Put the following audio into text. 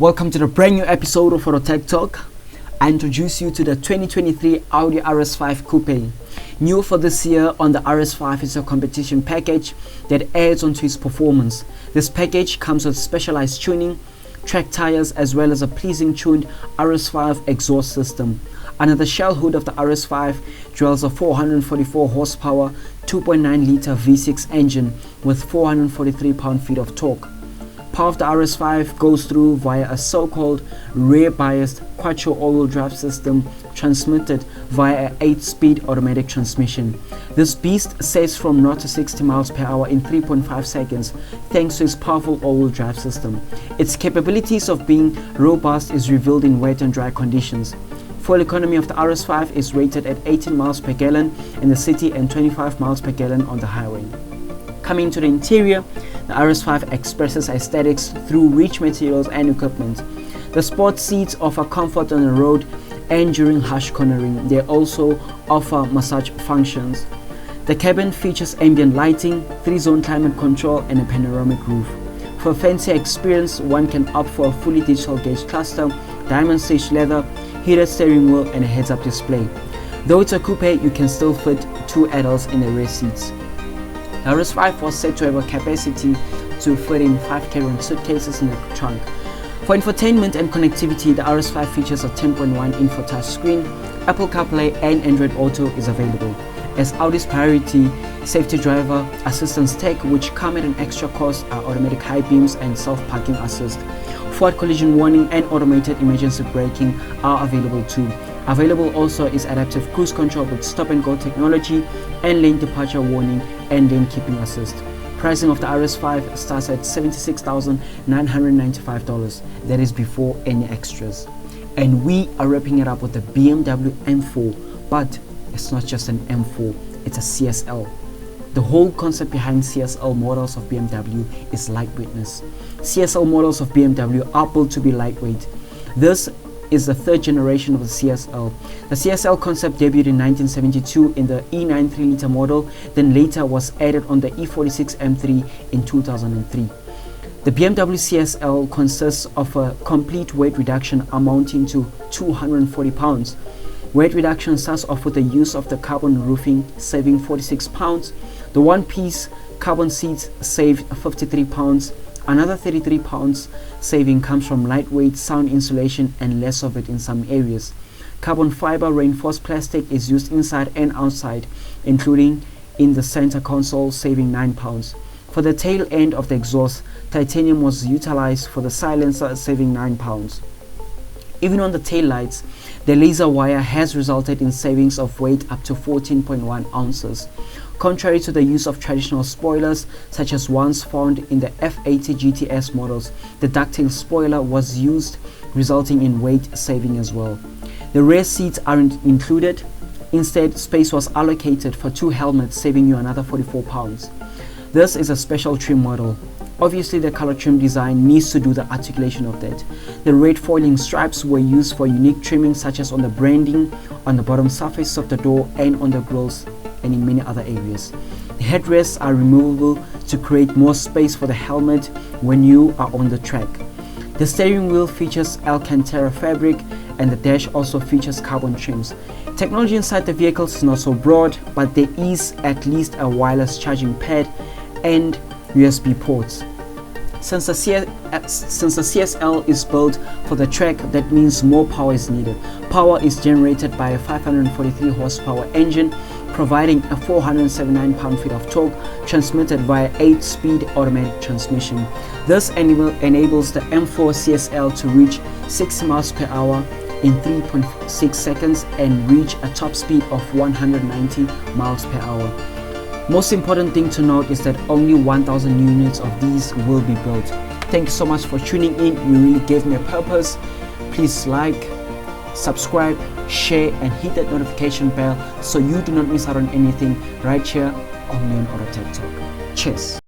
Welcome to the brand new episode of Auto Tech Talk. I introduce you to the 2023 Audi RS5 Coupe. New for this year on the RS5 is a competition package that adds onto its performance. This package comes with specialized tuning, track tires, as well as a pleasing tuned RS5 exhaust system. Under the shell hood of the RS5 dwells a 444 horsepower 2.9 litre V6 engine with 443 pound-feet of torque. Power of the RS5 goes through via a so-called rear-biased quattro all-wheel drive system transmitted via an 8-speed automatic transmission. This beast saves from 0 to 60 miles per hour in 3.5 seconds thanks to its powerful all-wheel drive system. Its capabilities of being robust is revealed in wet and dry conditions. Fuel economy of the RS5 is rated at 18 miles per gallon in the city and 25 miles per gallon on the highway. Coming to the interior, the RS5 expresses aesthetics through rich materials and equipment. The sport seats offer comfort on the road and during harsh cornering. They also offer massage functions. The cabin features ambient lighting, 3-zone climate control and a panoramic roof. For a fancier experience, one can opt for a fully digital gauge cluster, diamond stitched leather, heated steering wheel and a heads-up display. Though it's a coupe, you can still fit 2 adults in the rear seats. The RS5 was said to have a capacity to fit in 5 carry-on suitcases in the trunk. For infotainment and connectivity, the RS5 features a 10.1-inch touchscreen. Apple CarPlay and Android Auto is available. As Audi's priority safety driver assistance tech, which come at an extra cost, are automatic high beams and self-parking assist. Forward collision warning and automated emergency braking are available too. Available also is adaptive cruise control with stop-and-go technology and lane departure warning and lane keeping assist. Pricing of the RS5 starts at $76,995. That is before any extras. And we are wrapping it up with the BMW M4, but it's not just an M4, it's a CSL. The whole concept behind CSL models of BMW is lightweightness. CSL models of BMW are built to be lightweight. This is the 3rd generation of the CSL. The CSL concept debuted in 1972 in the E9 3-litre model, then later was added on the E46 M3 in 2003. The BMW CSL consists of a complete weight reduction amounting to 240 pounds. Weight reduction starts off with the use of the carbon roofing, saving 46 pounds. The one-piece carbon seats save 53 pounds. Another 33 pounds saving comes from lightweight sound insulation and less of it in some areas. Carbon fiber reinforced plastic is used inside and outside, including in the center console, saving 9 pounds. For the tail end of the exhaust, titanium was utilized for the silencer, saving 9 pounds. Even on the tail lights, the laser wire has resulted in savings of weight up to 14.1 ounces. Contrary to the use of traditional spoilers, such as ones found in the F80 GTS models, the ductile spoiler was used, resulting in weight saving as well. The rear seats aren't included. Instead, space was allocated for 2 helmets, saving you another 44 pounds. This is a special trim model. Obviously, the color trim design needs to do the articulation of that. The red foiling stripes were used for unique trimming, such as on the branding, on the bottom surface of the door and on the grills, and in many other areas. The headrests are removable to create more space for the helmet when you are on the track. The steering wheel features Alcantara fabric and the dash also features carbon trims. Technology inside the vehicles is not so broad, but there is at least a wireless charging pad and USB ports. Since the CSL is built for the track, that means more power is needed. Power is generated by a 543 horsepower engine, providing a 479 pound-feet of torque, transmitted via 8-speed automatic transmission. This enables the M4 CSL to reach 60 miles per hour in 3.6 seconds and reach a top speed of 190 miles per hour. Most important thing to note is that only 1,000 units of these will be built. Thank you so much for tuning in. You really gave me a purpose. Please like, subscribe, share and hit that notification bell so you do not miss out on anything right here on Auto Tech Talk. Cheers.